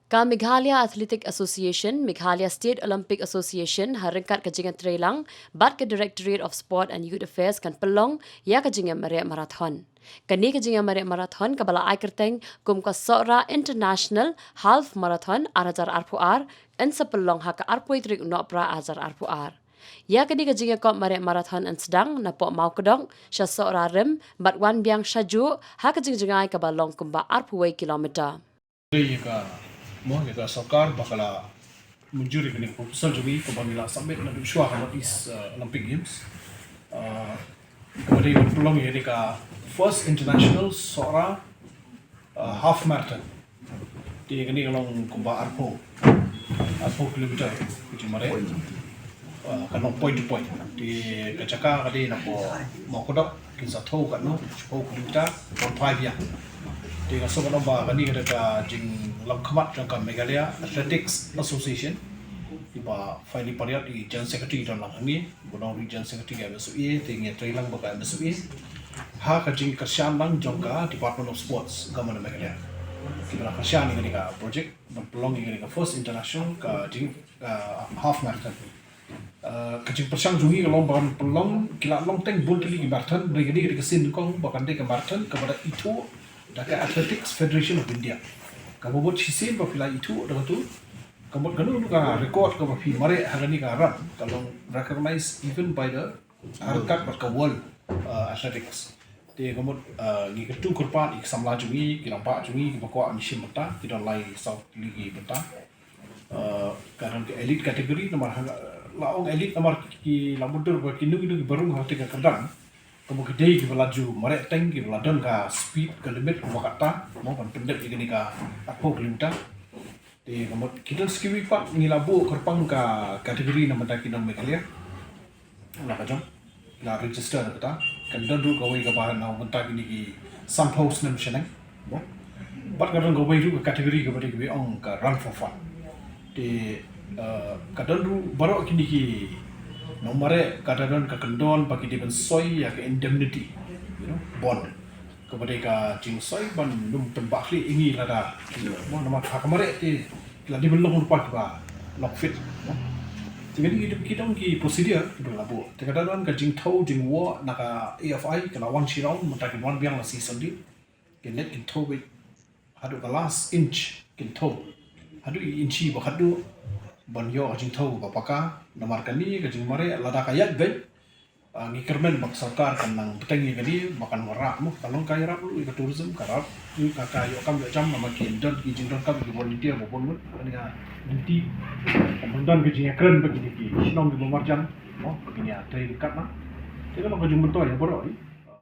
Ka Meghalaya Athletic Association, Meghalaya State Olympic Association harengkat kejingan Pynlong, bat ke Directorate of Sport and Youth Affairs kan Pynlong ya kejingan Maria Marathon. Kani kejingan Maria Marathon kabala ai kerteng kum ka Sohra International Half Marathon arajar arpuar en sepelong haka arpui trik nopra ajar arpuar. Ya kini kejingan kop Maria Marathon en sedang napok mau kedong sya Sohra rem bat wan biang syaju haka kejingan kabalong kumba arpuai kilometer. Mo kita Sarkar bakala menjuri kini proposal juga kebangila submit na Msoa ka Northeast Olympic Games. Kemudian Pynlong ini ka first international Sohra half marathon. Di kini kalau kumba arpo kilometer kuci mare kanong point to point. Di kacaka kadi napo mau kodok kinsa tau kanu 10 kilometer 1.5 ya. Di kaso ko ba kani kada jing lamkhamat jangka Meghalaya Athletics Association iba finally pariat di General Secretary dan langhangi bunong Region Secretary ga Msoa tingi trailang baka Msoa ha ka jing kasyan lang jangka Department of Sports Government Meghalaya kibra kasyan ni ka project Pynlong ni ka first international ka jing half marathon kajing persang jungi kalau bahan Pynlong kila long teng bul kili marathon beri ka sin kong bakan de ka marathon kepada itu Dhaka Athletics Federation of India. Kamu buat sisin bapila itu dengan tu, kamu kanu ka record kamu pi mare harani ka run kalau recognized even by the harkat berka world athletics. Dia kamu ni ketu kurpan ik samla jungi kilampak jungi bakwa mission beta kita lai South League beta. Karena ke elite kategori nomor laong elite nomor ki lamudur bagi nu baru hati ka kadang. Kamu kedai kita laju, mereka teng kita ladon ka speed ke limit ke wakata, mau kan pendek ini ka apa kilometer. Di kamu kita skiwi pak ni labu kerpang ka kategori nama tak kita Meghalaya. Nak kajang, nak register kita. Kan dulu kau ini kabaran nak bentak ini ki somehow senang senang. Bat kadang kau ini juga kategori kepada kita orang ka run for fun. Di kadang dulu baru kini ki nomare kadang kekendon bagi di soy ya ke indemnity bond kepada ka jing soy ban dum tembakli ini lada mo nama hakamare ti la di belong lupa ka lock fit jadi kita ki prosedur kita labu kadang ka jing thau jing wo naka AFI kana wan shirau mata ki wan biang la season di kenet in thau with hadu ka last inch kin thau hadu inchi ba hadu banyo kajing thau ba paka nomor kani kajing mare lada kayat ben ngikermen bak sarkar kanang petengi kadi makan warak mu kalong kaya rap lu ikut tourism karap ni kakayo kam jam nama kindon kijing don kam di volunteer mo bonut ani ga dinti pembandan kijing keren bagi ki sinong di marjam mo begini ya train kat na tega lo kajing bentoy ya boro